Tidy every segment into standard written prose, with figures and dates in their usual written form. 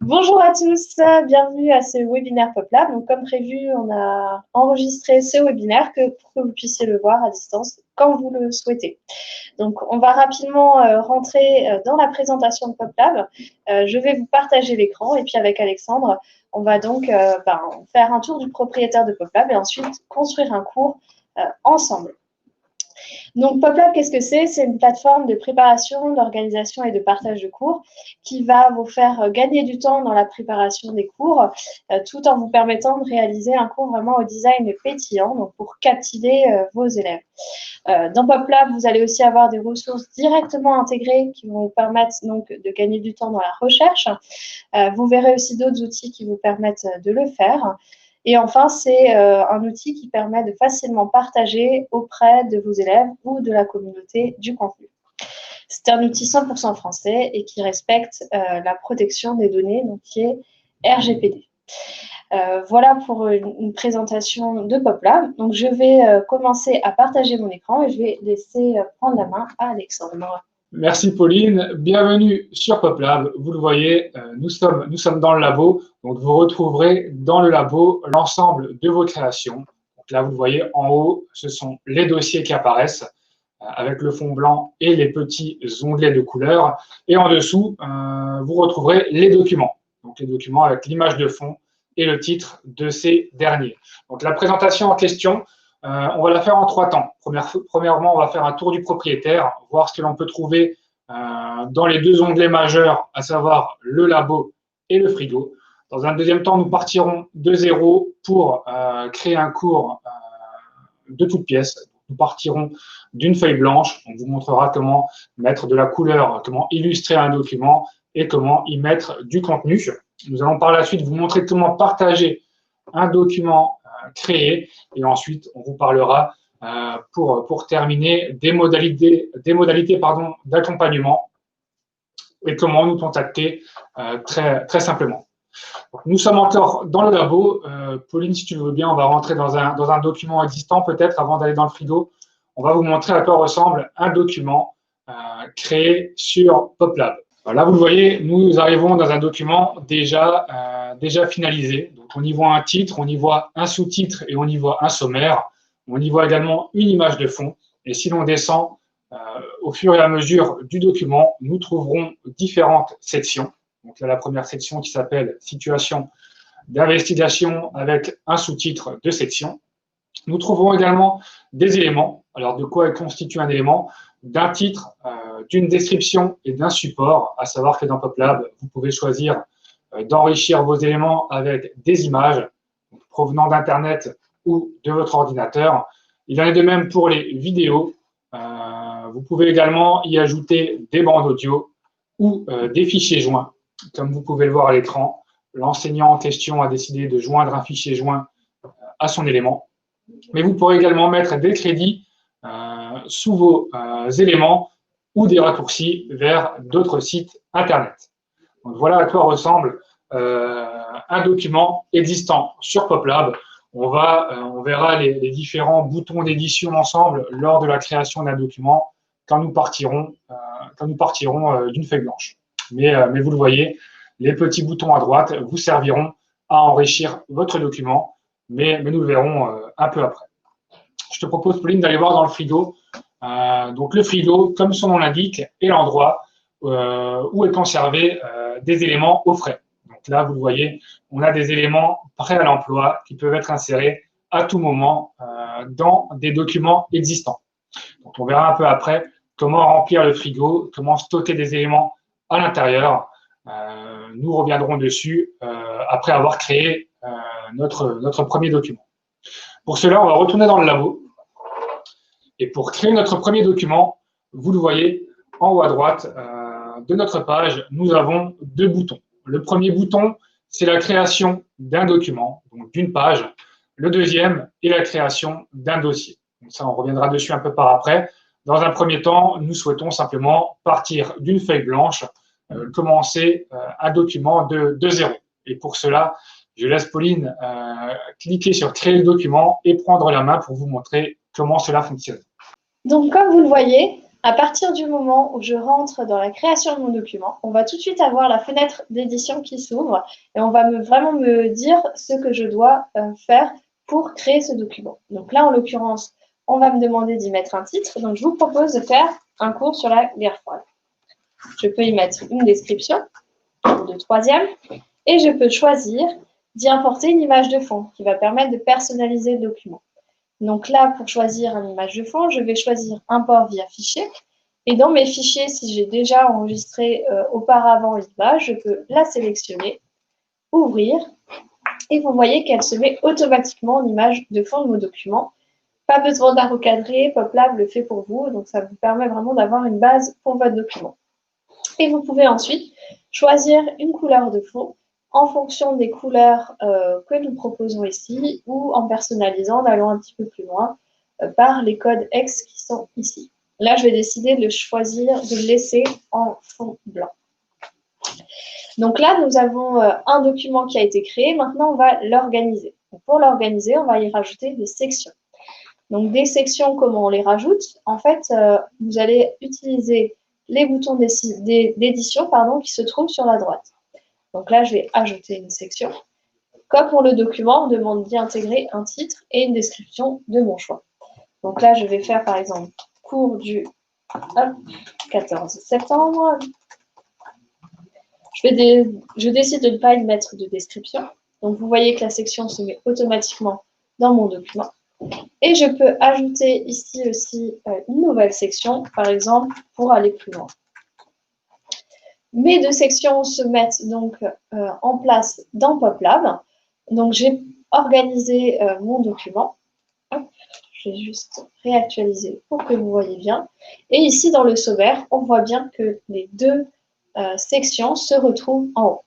Bonjour à tous, bienvenue à ce webinaire PopLab. Donc, comme prévu, on a enregistré ce webinaire pour que vous puissiez le voir à distance quand vous le souhaitez. Donc, on va rapidement rentrer dans la présentation de PopLab. Je vais vous partager l'écran et puis avec Alexandre, on va donc faire un tour du propriétaire de PopLab et ensuite construire un cours ensemble. Donc, PopLab, qu'est-ce que c'est? C'est une plateforme de préparation, d'organisation et de partage de cours qui va vous faire gagner du temps dans la préparation des cours, tout en vous permettant de réaliser un cours vraiment au design pétillant, donc pour captiver vos élèves. Dans PopLab, vous allez aussi avoir des ressources directement intégrées qui vont vous permettre donc de gagner du temps dans la recherche. Vous verrez aussi d'autres outils qui vous permettent de le faire. Et enfin, c'est un outil qui permet de facilement partager auprès de vos élèves ou de la communauté du contenu. C'est un outil 100% français et qui respecte la protection des données, donc qui est RGPD. Voilà pour une présentation de PopLab. Donc, je vais commencer à partager mon écran et je vais laisser prendre la main à Alexandre. Merci Pauline, bienvenue sur PopLab. Vous le voyez, nous sommes dans le labo, donc vous retrouverez dans le labo l'ensemble de vos créations. Donc là, vous le voyez en haut, ce sont les dossiers qui apparaissent avec le fond blanc et les petits onglets de couleur. Et en dessous, vous retrouverez les documents. Donc les documents avec l'image de fond et le titre de ces derniers. Donc la présentation en question, on va la faire en 3 temps. Premièrement, on va faire un tour du propriétaire, voir ce que l'on peut trouver dans les 2 onglets majeurs, à savoir le labo et le frigo. Dans un deuxième temps, nous partirons de zéro pour créer un cours de toutes pièces. Nous partirons d'une feuille blanche. On vous montrera comment mettre de la couleur, comment illustrer un document et comment y mettre du contenu. Nous allons par la suite vous montrer comment partager un document créé et ensuite on vous parlera pour terminer des modalités d'accompagnement et comment nous contacter très simplement. Donc, nous sommes encore dans le labo. Pauline, si tu le veux bien, on va rentrer dans un document existant peut-être avant d'aller dans le frigo. On va vous montrer à quoi ressemble un document créé sur PopLab. Là, vous le voyez, nous arrivons dans un document déjà finalisé. Donc, on y voit un titre, on y voit un sous-titre et on y voit un sommaire. On y voit également une image de fond. Et si l'on descend au fur et à mesure du document, nous trouverons différentes sections. Donc là, la première section qui s'appelle « Situation d'investigation » avec un sous-titre de section. Nous trouverons également des éléments. Alors, de quoi constitue un élément? D'un titre, d'une description et d'un support, à savoir que dans PopLab, vous pouvez choisir d'enrichir vos éléments avec des images provenant d'Internet ou de votre ordinateur. Il en est de même pour les vidéos. Vous pouvez également y ajouter des bandes audio ou des fichiers joints. Comme vous pouvez le voir à l'écran, l'enseignant en question a décidé de joindre un fichier joint à son élément. Mais vous pourrez également mettre des crédits sous vos éléments ou des raccourcis vers d'autres sites Internet. Donc, voilà à quoi ressemble un document existant sur PopLab. On verra les différents boutons d'édition ensemble lors de la création d'un document quand nous partirons d'une feuille blanche. Mais vous le voyez, les petits boutons à droite vous serviront à enrichir votre document, mais nous le verrons un peu après. Je te propose, Pauline, d'aller voir dans le frigo. Donc le frigo, comme son nom l'indique, est l'endroit où est conservé des éléments au frais. Donc là, vous le voyez, on a des éléments prêts à l'emploi qui peuvent être insérés à tout moment dans des documents existants. Donc on verra un peu après comment remplir le frigo, comment stocker des éléments à l'intérieur. Nous reviendrons dessus après avoir créé notre premier document. Pour cela, on va retourner dans le labo. Et pour créer notre premier document, vous le voyez en haut à droite de notre page, nous avons 2 boutons. Le premier bouton, c'est la création d'un document, donc d'une page. Le deuxième est la création d'un dossier. Donc ça, on reviendra dessus un peu par après. Dans un premier temps, nous souhaitons simplement partir d'une feuille blanche, commencer un document de zéro. Et pour cela, je laisse Pauline cliquer sur « Créer le document » et prendre la main pour vous montrer comment cela fonctionne. Donc, comme vous le voyez, À partir du moment où je rentre dans la création de mon document, on va tout de suite avoir la fenêtre d'édition qui s'ouvre et on va vraiment me dire ce que je dois faire pour créer ce document. Donc là, en l'occurrence, on va me demander d'y mettre un titre. Donc, je vous propose de faire un cours sur la guerre froide. Je peux y mettre une description de troisième et je peux choisir d'y importer une image de fond qui va permettre de personnaliser le document. Donc là, pour choisir une image de fond, je vais choisir import via fichier. Et dans mes fichiers, si j'ai déjà enregistré auparavant l'image, je peux la sélectionner, ouvrir, et vous voyez qu'elle se met automatiquement en image de fond de mon document. Pas besoin d'un recadré, PopLab le fait pour vous, donc ça vous permet vraiment d'avoir une base pour votre document. Et vous pouvez ensuite choisir une couleur de fond en fonction des couleurs que nous proposons ici ou en personnalisant, en allant un petit peu plus loin par les codes X qui sont ici. Là, je vais décider de choisir de le laisser en fond blanc. Donc là, nous avons un document qui a été créé. Maintenant, on va l'organiser. Pour l'organiser, on va y rajouter des sections. Donc, des sections, comment on les rajoute? En fait, vous allez utiliser les boutons d'édition qui se trouvent sur la droite. Donc là, je vais ajouter une section. Comme pour le document, on me demande d'y intégrer un titre et une description de mon choix. Donc là, je vais faire par exemple cours du 14 septembre. Je décide de ne pas y mettre de description. Donc vous voyez que la section se met automatiquement dans mon document. Et je peux ajouter ici aussi une nouvelle section, par exemple, pour aller plus loin. Mes deux sections se mettent donc en place dans PopLab. Donc j'ai organisé mon document. Hop, je vais juste réactualiser pour que vous voyez bien. Et ici, dans le sommaire, on voit bien que les deux sections se retrouvent en haut.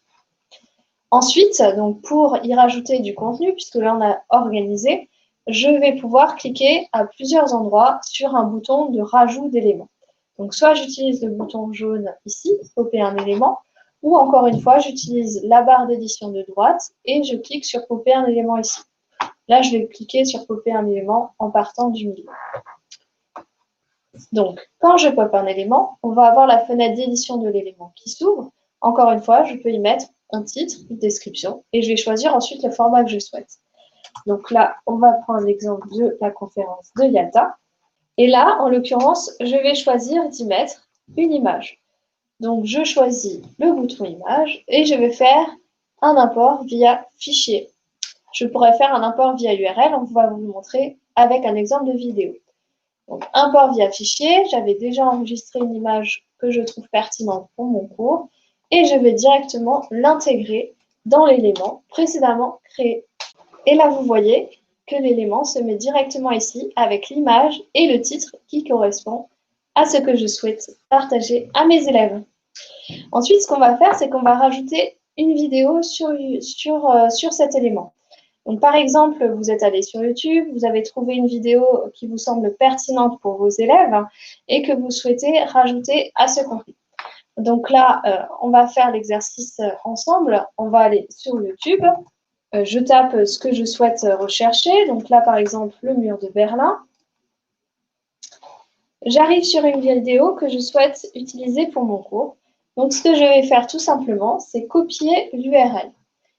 Ensuite, donc pour y rajouter du contenu, puisque là on a organisé, je vais pouvoir cliquer à plusieurs endroits sur un bouton de rajout d'éléments. Donc soit j'utilise le bouton jaune ici, copier un élément, ou encore une fois, j'utilise la barre d'édition de droite et je clique sur copier un élément ici. Là, je vais cliquer sur copier un élément en partant du milieu. Donc, quand je pop un élément, on va avoir la fenêtre d'édition de l'élément qui s'ouvre. Encore une fois, je peux y mettre un titre, une description, et je vais choisir ensuite le format que je souhaite. Donc là, on va prendre l'exemple de la conférence de Yalta. Et là, en l'occurrence, je vais choisir d'y mettre une image. Donc, je choisis le bouton image et je vais faire un import via fichier. Je pourrais faire un import via URL, on va vous le montrer avec un exemple de vidéo. Donc, import via fichier, j'avais déjà enregistré une image que je trouve pertinente pour mon cours et je vais directement l'intégrer dans l'élément précédemment créé. Et là, vous voyez que l'élément se met directement ici avec l'image et le titre qui correspond à ce que je souhaite partager à mes élèves. Ensuite, ce qu'on va faire, c'est qu'on va rajouter une vidéo sur cet élément. Donc, par exemple, vous êtes allé sur YouTube, vous avez trouvé une vidéo qui vous semble pertinente pour vos élèves et que vous souhaitez rajouter à ce contenu. Donc là, on va faire l'exercice ensemble. On va aller sur YouTube. Je tape ce que je souhaite rechercher. Donc là, par exemple, le mur de Berlin. J'arrive sur une vidéo que je souhaite utiliser pour mon cours. Donc, ce que je vais faire tout simplement, c'est copier l'URL.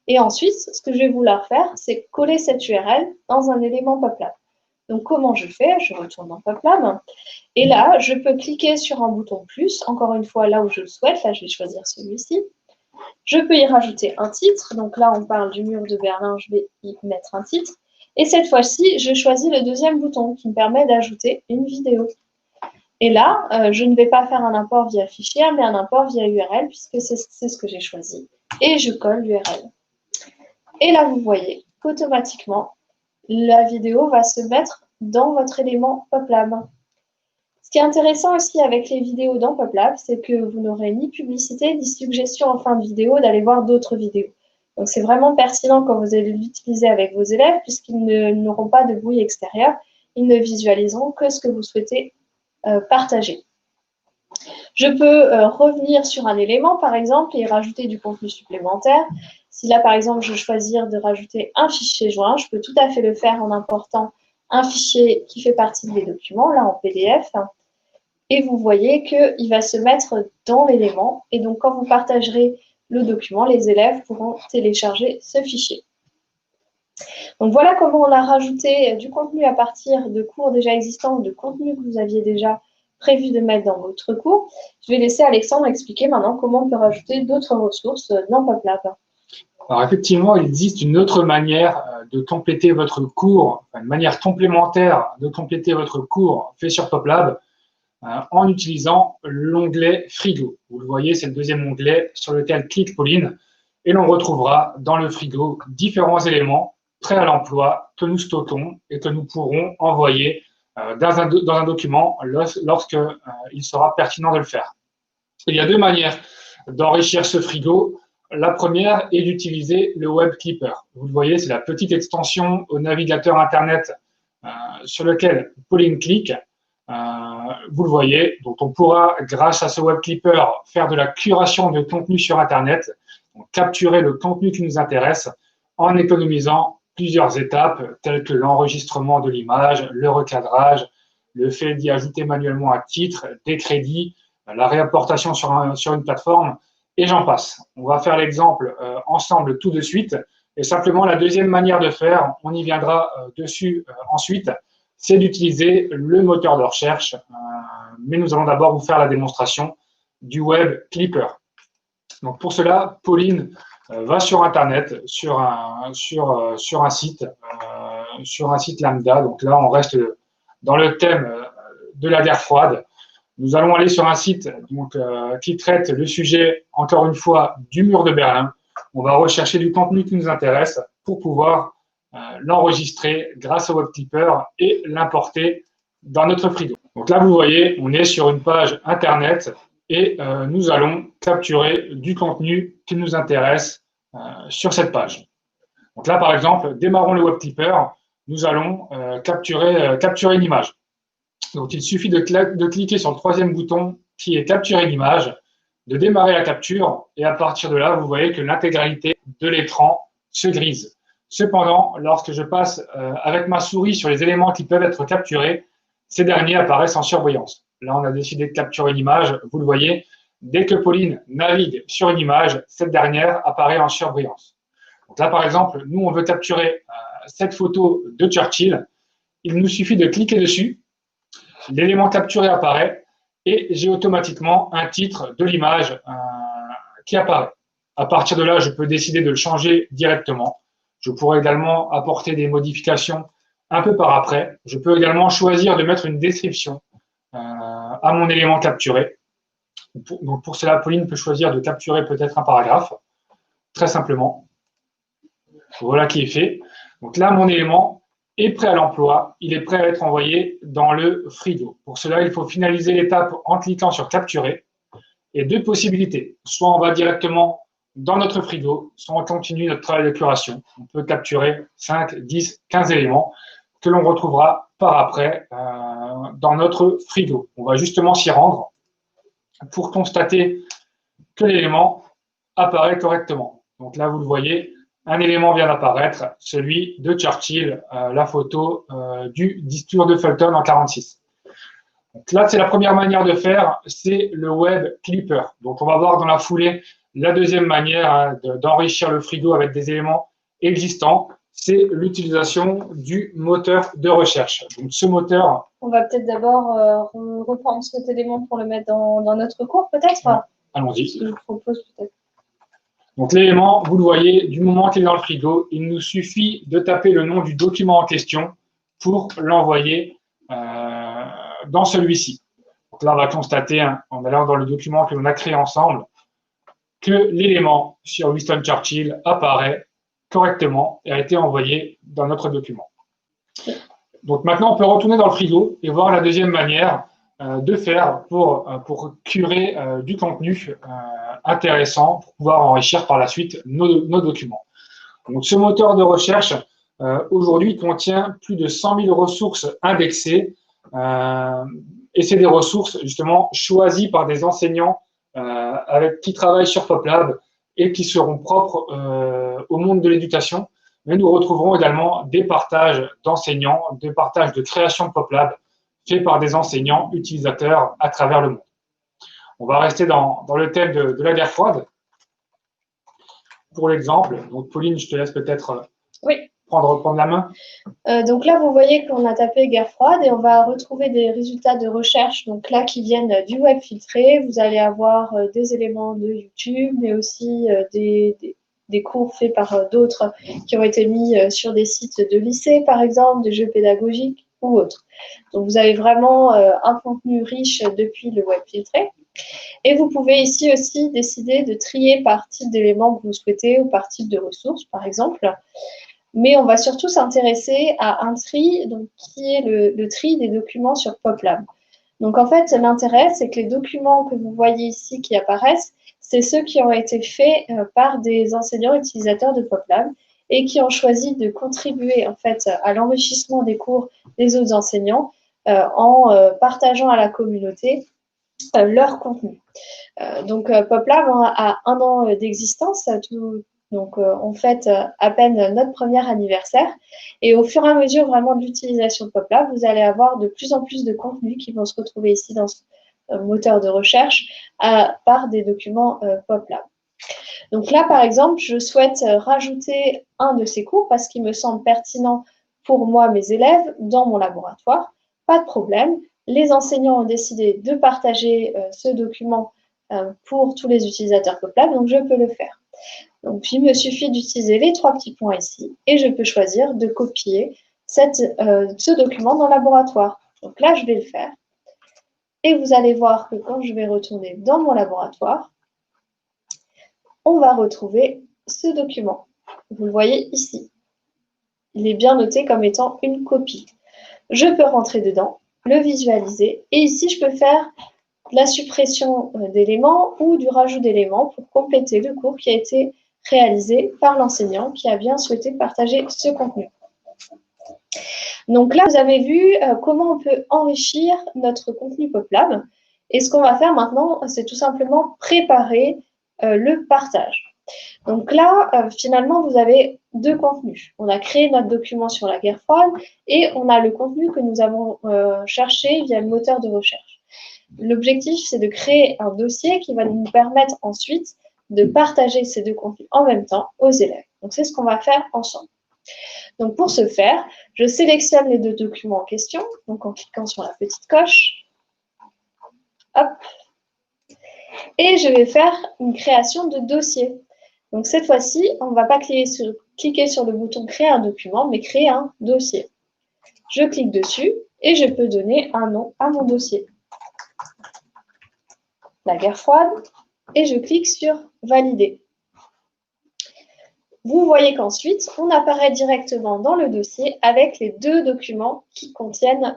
Et ensuite, ce que je vais vouloir faire, c'est coller cette URL dans un élément PopLab. Donc, comment je fais? Je retourne dans PopLab. Et là, je peux cliquer sur un bouton plus, encore une fois, là où je le souhaite. Là, je vais choisir celui-ci. Je peux y rajouter un titre. Donc là, on parle du mur de Berlin. Je vais y mettre un titre. Et cette fois-ci, je choisis le deuxième bouton qui me permet d'ajouter une vidéo. Et là, je ne vais pas faire un import via fichier, mais un import via URL, puisque c'est ce que j'ai choisi. Et je colle l'URL. Et là, vous voyez qu'automatiquement, la vidéo va se mettre dans votre élément PopLab. Ce qui est intéressant aussi avec les vidéos dans PopLab, c'est que vous n'aurez ni publicité, ni suggestion en fin de vidéo d'aller voir d'autres vidéos. Donc, c'est vraiment pertinent quand vous allez l'utiliser avec vos élèves, puisqu'ils n'auront pas de bruit extérieur. Ils ne visualiseront que ce que vous souhaitez partager. Je peux revenir sur un élément, par exemple, et rajouter du contenu supplémentaire. Si là, par exemple, je choisir de rajouter un fichier joint, je peux tout à fait le faire en important un fichier qui fait partie de mes documents, là en PDF. Et vous voyez qu'il va se mettre dans l'élément. Et donc, quand vous partagerez le document, les élèves pourront télécharger ce fichier. Donc, voilà comment on a rajouté du contenu à partir de cours déjà existants, de contenu que vous aviez déjà prévu de mettre dans votre cours. Je vais laisser Alexandre expliquer maintenant comment on peut rajouter d'autres ressources dans PopLab. Alors effectivement, il existe une autre manière de compléter votre cours, une manière complémentaire de compléter votre cours fait sur PopLab en utilisant l'onglet Frigo. Vous le voyez, c'est le deuxième onglet sur lequel clique Pauline et l'on retrouvera dans le Frigo différents éléments prêts à l'emploi que nous stockons et que nous pourrons envoyer dans un document lorsqu'il sera pertinent de le faire. Il y a deux manières d'enrichir ce Frigo. La première est d'utiliser le Web Clipper. Vous le voyez, c'est la petite extension au navigateur Internet sur lequel Pauline clique. Vous le voyez, donc on pourra, grâce à ce Web Clipper, faire de la curation de contenu sur Internet, donc capturer le contenu qui nous intéresse en économisant plusieurs étapes telles que l'enregistrement de l'image, le recadrage, le fait d'y ajouter manuellement un titre, des crédits, la réimportation sur une plateforme, et j'en passe. On va faire l'exemple ensemble tout de suite. Et simplement, la deuxième manière de faire, on y viendra dessus ensuite, c'est d'utiliser le moteur de recherche. Mais nous allons d'abord vous faire la démonstration du Web Clipper. Donc pour cela, Pauline va sur Internet, sur un site lambda. Donc là, on reste dans le thème de la guerre froide. Nous allons aller sur un site qui traite le sujet, encore une fois, du mur de Berlin. On va rechercher du contenu qui nous intéresse pour pouvoir l'enregistrer grâce au Web Clipper et l'importer dans notre Frigo. Donc là, vous voyez, on est sur une page Internet et nous allons capturer du contenu qui nous intéresse sur cette page. Donc là, par exemple, démarrons le Web Clipper. Nous allons capturer une image. Donc, il suffit de cliquer sur le troisième bouton qui est capturer l'image, de démarrer la capture, et à partir de là, vous voyez que l'intégralité de l'écran se grise. Cependant, lorsque je passe avec ma souris sur les éléments qui peuvent être capturés, ces derniers apparaissent en surbrillance. Là, on a décidé de capturer l'image, vous le voyez, dès que Pauline navigue sur une image, cette dernière apparaît en surbrillance. Donc là, par exemple, nous, on veut capturer cette photo de Churchill. Il nous suffit de cliquer dessus. L'élément capturé apparaît et j'ai automatiquement un titre de l'image qui apparaît. À partir de là, je peux décider de le changer directement. Je pourrais également apporter des modifications un peu par après. Je peux également choisir de mettre une description à mon élément capturé. Donc pour cela, Pauline peut choisir de capturer peut-être un paragraphe, très simplement. Voilà qui est fait. Donc là, mon élément est prêt à l'emploi, il est prêt à être envoyé dans le Frigo. Pour cela, il faut finaliser l'étape en cliquant sur Capturer. Et deux possibilités. Soit on va directement dans notre Frigo, soit on continue notre travail de curation. On peut capturer 5, 10, 15 éléments que l'on retrouvera par après dans notre Frigo. On va justement s'y rendre pour constater que l'élément apparaît correctement. Donc là, vous le voyez, un élément vient d'apparaître, celui de Churchill, la photo du discours de Fulton en 1946. Donc là, c'est la première manière de faire, c'est le Web Clipper. Donc on va voir dans la foulée la deuxième manière d'enrichir le Frigo avec des éléments existants, c'est l'utilisation du moteur de recherche. Donc ce moteur... On va peut-être d'abord reprendre cet élément pour le mettre dans notre cours, peut-être. Allons-y. Je vous propose peut-être. Donc l'élément, vous le voyez, du moment qu'il est dans le Frigo, il nous suffit de taper le nom du document en question pour l'envoyer dans celui-ci. Donc là, on va constater, en allant dans le document que l'on a créé ensemble, que l'élément sur Winston Churchill apparaît correctement et a été envoyé dans notre document. Donc maintenant, on peut retourner dans le Frigo et voir la deuxième manière de faire pour curer du contenu intéressant pour pouvoir enrichir par la suite nos documents. Donc, ce moteur de recherche, aujourd'hui, contient plus de 100 000 ressources indexées et c'est des ressources, justement, choisies par des enseignants qui travaillent sur PopLab et qui seront propres au monde de l'éducation. Mais nous retrouverons également des partages d'enseignants, des partages de création de PopLab faits par des enseignants utilisateurs à travers le monde. On va rester dans le thème de la guerre froide. Pour l'exemple, donc Pauline, je te laisse peut-être reprendre la main. Donc là, vous voyez qu'on a tapé guerre froide et on va retrouver des résultats de recherche donc là, qui viennent du web filtré. Vous allez avoir des éléments de YouTube, mais aussi des cours faits par d'autres qui ont été mis sur des sites de lycée, par exemple, de jeux pédagogiques ou autres. Donc, vous avez vraiment un contenu riche depuis le web filtré. Et vous pouvez ici aussi décider de trier par type d'éléments que vous souhaitez ou par type de ressources, par exemple. Mais on va surtout s'intéresser à un tri, donc, qui est le tri des documents sur PopLab. Donc, en fait, l'intérêt, c'est que les documents que vous voyez ici qui apparaissent, c'est ceux qui ont été faits par des enseignants utilisateurs de PopLab et qui ont choisi de contribuer, en fait, à l'enrichissement des cours des autres enseignants en partageant à la communauté leur contenu. Donc, PopLab a 1 an d'existence. Donc, on fête à peine notre premier anniversaire. Et au fur et à mesure vraiment de l'utilisation de PopLab, vous allez avoir de plus en plus de contenus qui vont se retrouver ici dans ce moteur de recherche par des documents PopLab. Donc là, par exemple, je souhaite rajouter un de ces cours parce qu'il me semble pertinent pour moi, mes élèves, dans mon laboratoire. Pas de problème. Les enseignants ont décidé de partager ce document pour tous les utilisateurs PopLab, donc je peux le faire. Donc, il me suffit d'utiliser les 3 petits points ici et je peux choisir de copier ce document dans le laboratoire. Donc là, je vais le faire. Et vous allez voir que quand je vais retourner dans mon laboratoire, on va retrouver ce document. Vous le voyez ici. Il est bien noté comme étant une copie. Je peux rentrer dedans, le visualiser et ici, je peux faire la suppression d'éléments ou du rajout d'éléments pour compléter le cours qui a été réalisé par l'enseignant qui a bien souhaité partager ce contenu. Donc là, vous avez vu comment on peut enrichir notre contenu PopLab. Et ce qu'on va faire maintenant, c'est tout simplement préparer le partage. Donc là, finalement, vous avez 2 contenus. On a créé notre document sur la guerre froide et on a le contenu que nous avons cherché via le moteur de recherche. L'objectif, c'est de créer un dossier qui va nous permettre ensuite de partager ces 2 contenus en même temps aux élèves. Donc, c'est ce qu'on va faire ensemble. Donc, pour ce faire, je sélectionne les 2 documents en question, donc en cliquant sur la petite coche. Hop. Et je vais faire une création de dossier. Donc, cette fois-ci, on ne va pas cliquer sur le bouton « Créer un document », mais « Créer un dossier ». Je clique dessus et je peux donner un nom à mon dossier. La guerre froide, et je clique sur « Valider ». Vous voyez qu'ensuite, on apparaît directement dans le dossier avec les 2 documents qui contiennent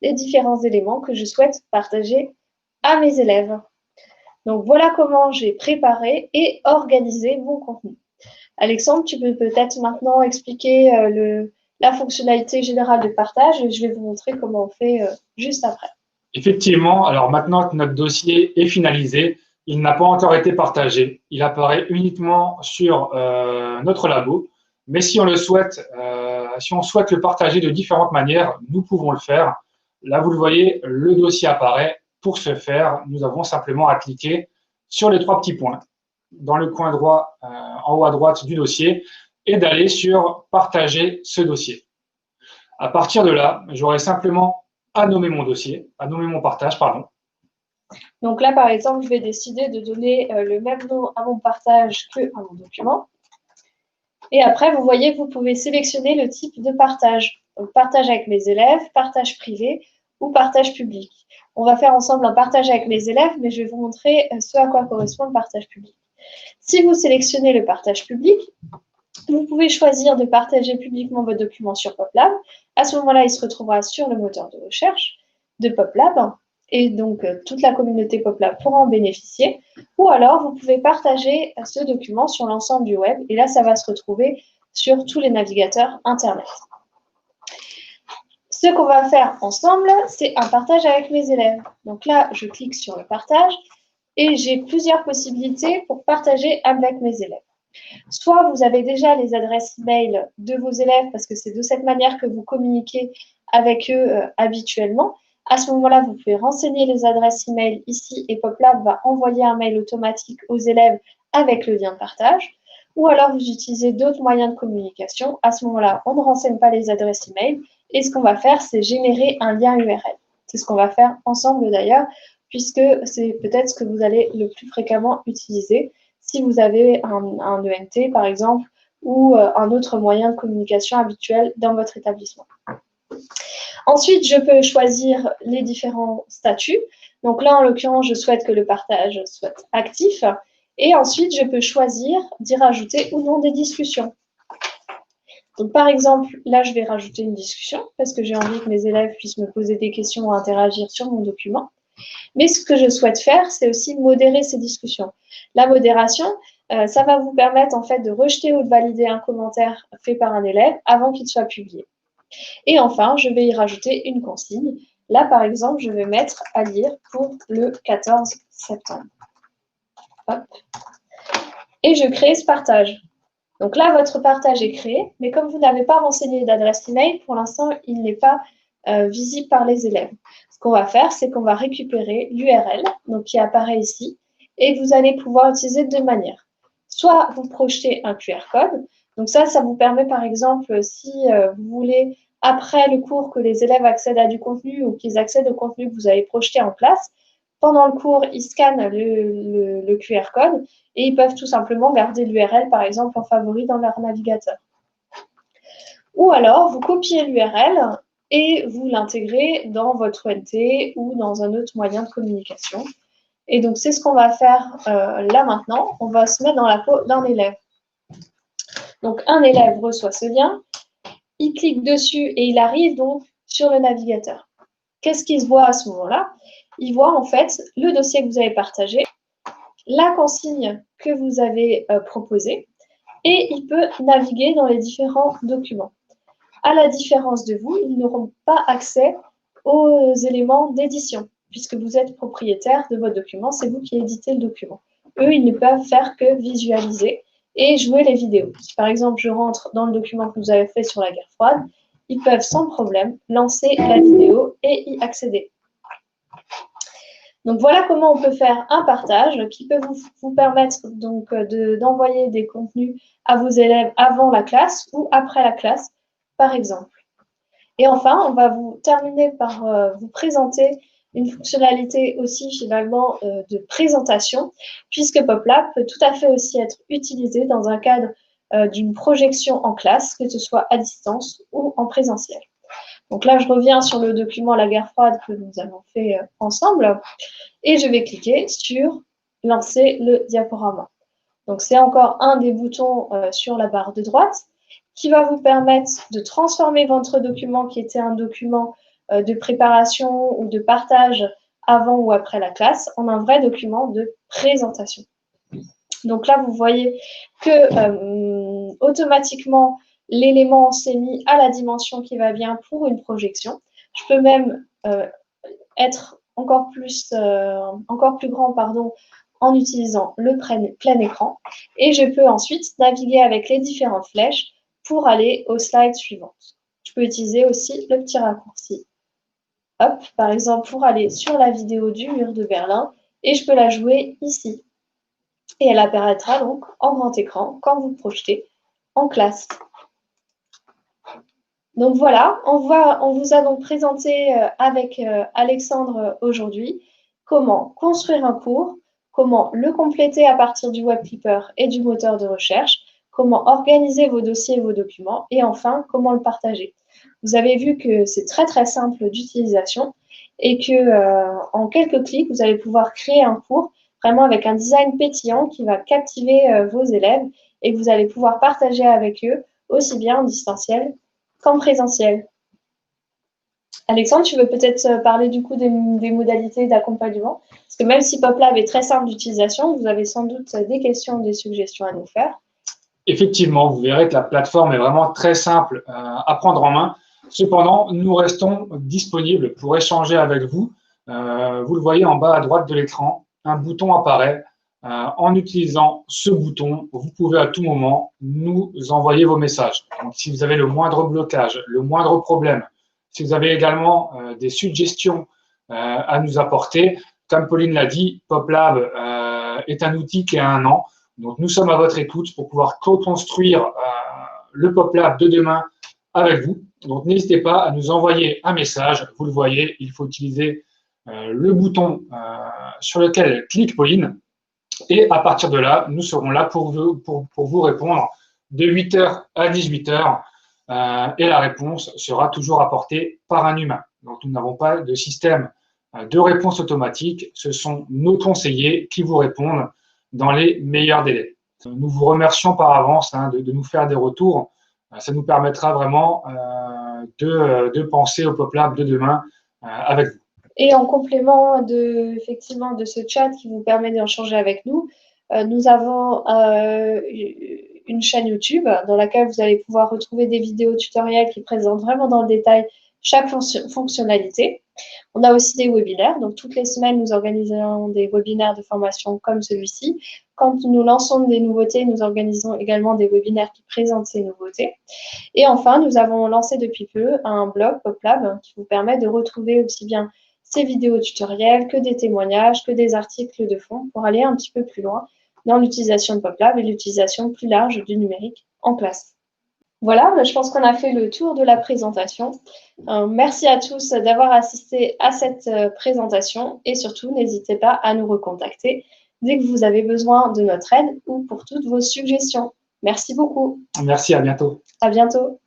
les différents éléments que je souhaite partager à mes élèves. Donc, voilà comment j'ai préparé et organisé mon contenu. Alexandre, tu peux peut-être maintenant expliquer la fonctionnalité générale de partage et je vais vous montrer comment on fait juste après. Effectivement, alors maintenant que notre dossier est finalisé, il n'a pas encore été partagé. Il apparaît uniquement sur notre labo. Mais si on le souhaite, si on souhaite le partager de différentes manières, nous pouvons le faire. Là, vous le voyez, le dossier apparaît. Pour ce faire, nous avons simplement à cliquer sur les 3 petits points dans le coin droit, en haut à droite du dossier, et d'aller sur « Partager ce dossier ». À partir de là, j'aurai simplement à nommer mon dossier, à nommer mon partage, pardon. Donc là, par exemple, je vais décider de donner le même nom à mon partage que à mon document. Et après, vous voyez, vous pouvez sélectionner le type de partage. Donc, partage avec mes élèves, partage privé ou partage public. On va faire ensemble un partage avec mes élèves, mais je vais vous montrer ce à quoi correspond le partage public. Si vous sélectionnez le partage public, vous pouvez choisir de partager publiquement votre document sur PopLab. À ce moment-là, il se retrouvera sur le moteur de recherche de PopLab. Et donc, toute la communauté PopLab pourra en bénéficier. Ou alors, vous pouvez partager ce document sur l'ensemble du web. Et là, ça va se retrouver sur tous les navigateurs Internet. Ce qu'on va faire ensemble, c'est un partage avec mes élèves. Donc là, je clique sur le partage et j'ai plusieurs possibilités pour partager avec mes élèves. Soit vous avez déjà les adresses email de vos élèves parce que c'est de cette manière que vous communiquez avec eux habituellement, à ce moment-là, vous pouvez renseigner les adresses email ici et PopLab va envoyer un mail automatique aux élèves avec le lien de partage. Ou alors, vous utilisez d'autres moyens de communication. À ce moment-là, on ne renseigne pas les adresses email. Et ce qu'on va faire, c'est générer un lien URL. C'est ce qu'on va faire ensemble d'ailleurs, puisque c'est peut-être ce que vous allez le plus fréquemment utiliser si vous avez un ENT, par exemple, ou un autre moyen de communication habituel dans votre établissement. Ensuite, je peux choisir les différents statuts. Donc là, en l'occurrence, je souhaite que le partage soit actif. Et ensuite, je peux choisir d'y rajouter ou non des discussions. Donc, par exemple, là, je vais rajouter une discussion parce que j'ai envie que mes élèves puissent me poser des questions ou interagir sur mon document. Mais ce que je souhaite faire, c'est aussi modérer ces discussions. La modération, ça va vous permettre en fait de rejeter ou de valider un commentaire fait par un élève avant qu'il soit publié. Et enfin, je vais y rajouter une consigne. Là, par exemple, je vais mettre à lire pour le 14 septembre. Hop. Et je crée ce partage. Donc là, votre partage est créé, mais comme vous n'avez pas renseigné d'adresse email, pour l'instant, il n'est pas visible par les élèves. Ce qu'on va faire, c'est qu'on va récupérer l'URL, donc qui apparaît ici, et que vous allez pouvoir utiliser de deux manières. Soit vous projetez un QR code, donc ça vous permet par exemple, si vous voulez, après le cours, que les élèves accèdent à du contenu ou qu'ils accèdent au contenu que vous avez projeté en classe, pendant le cours, ils scannent le QR code et ils peuvent tout simplement garder l'URL, par exemple, en favori dans leur navigateur. Ou alors, vous copiez l'URL et vous l'intégrez dans votre ONT ou dans un autre moyen de communication. Et donc, c'est ce qu'on va faire là maintenant. On va se mettre dans la peau d'un élève. Donc, un élève reçoit ce lien, il clique dessus et il arrive donc sur le navigateur. Qu'est-ce qu'il se voit à ce moment-là? Il voit en fait le dossier que vous avez partagé, la consigne que vous avez proposée, et il peut naviguer dans les différents documents. À la différence de vous, ils n'auront pas accès aux éléments d'édition, puisque vous êtes propriétaire de votre document, c'est vous qui éditez le document. Eux, ils ne peuvent faire que visualiser et jouer les vidéos. Si par exemple, je rentre dans le document que vous avez fait sur la guerre froide, ils peuvent sans problème lancer la vidéo et y accéder. Donc voilà comment on peut faire un partage qui peut vous permettre donc d'envoyer des contenus à vos élèves avant la classe ou après la classe, par exemple. Et enfin, on va vous terminer par vous présenter une fonctionnalité aussi finalement de présentation, puisque PopLab peut tout à fait aussi être utilisé dans un cadre d'une projection en classe, que ce soit à distance ou en présentiel. Donc là, je reviens sur le document La guerre froide que nous avons fait ensemble et je vais cliquer sur « Lancer le diaporama ». Donc, c'est encore un des boutons sur la barre de droite qui va vous permettre de transformer votre document qui était un document de préparation ou de partage avant ou après la classe en un vrai document de présentation. Donc là, vous voyez que automatiquement, l'élément s'est mis à la dimension qui va bien pour une projection. Je peux même être encore plus grand en utilisant le plein écran. Et je peux ensuite naviguer avec les différentes flèches pour aller aux slides suivantes. Je peux utiliser aussi le petit raccourci. Hop, par exemple, pour aller sur la vidéo du mur de Berlin, et je peux la jouer ici. Et elle apparaîtra donc en grand écran quand vous projetez en classe. Donc voilà, on vous a donc présenté avec Alexandre aujourd'hui comment construire un cours, comment le compléter à partir du web clipper et du moteur de recherche, comment organiser vos dossiers et vos documents, et enfin, comment le partager. Vous avez vu que c'est très très simple d'utilisation et que en quelques clics, vous allez pouvoir créer un cours vraiment avec un design pétillant qui va captiver vos élèves et que vous allez pouvoir partager avec eux aussi bien en distanciel qu'en présentiel. Alexandre, tu veux peut-être parler du coup des modalités d'accompagnement? Parce que même si PopLab est très simple d'utilisation, vous avez sans doute des questions, des suggestions à nous faire. Effectivement, vous verrez que la plateforme est vraiment très simple à prendre en main. Cependant, nous restons disponibles pour échanger avec vous. Vous le voyez en bas à droite de l'écran, un bouton apparaît. En utilisant ce bouton, vous pouvez à tout moment nous envoyer vos messages. Donc, si vous avez le moindre blocage, le moindre problème, Si vous avez également des suggestions à nous apporter, comme Pauline l'a dit, PopLab est un outil qui a 1 an. Donc, nous sommes à votre écoute pour pouvoir co-construire le PopLab de demain avec vous. Donc, n'hésitez pas à nous envoyer un message. Vous le voyez, il faut utiliser le bouton sur lequel clique Pauline. Et à partir de là, nous serons là pour vous répondre de 8h à 18h. Et la réponse sera toujours apportée par un humain. Donc, nous n'avons pas de système de réponse automatique. Ce sont nos conseillers qui vous répondent dans les meilleurs délais. Nous vous remercions par avance de nous faire des retours. Ça nous permettra vraiment de penser au PopLab de demain avec vous. Et en complément effectivement de ce chat qui vous permet d'échanger avec nous, nous avons une chaîne YouTube dans laquelle vous allez pouvoir retrouver des vidéos tutoriels qui présentent vraiment dans le détail chaque fonctionnalité. On a aussi des webinaires, donc toutes les semaines, nous organisons des webinaires de formation comme celui-ci. Quand nous lançons des nouveautés, nous organisons également des webinaires qui présentent ces nouveautés. Et enfin, nous avons lancé depuis peu un blog PopLab qui vous permet de retrouver aussi bien ces vidéos tutoriels que des témoignages, que des articles de fond pour aller un petit peu plus loin dans l'utilisation de PopLab et l'utilisation plus large du numérique en classe. Voilà, je pense qu'on a fait le tour de la présentation. Merci à tous d'avoir assisté à cette présentation et surtout, n'hésitez pas à nous recontacter dès que vous avez besoin de notre aide ou pour toutes vos suggestions. Merci beaucoup. Merci, à bientôt. À bientôt.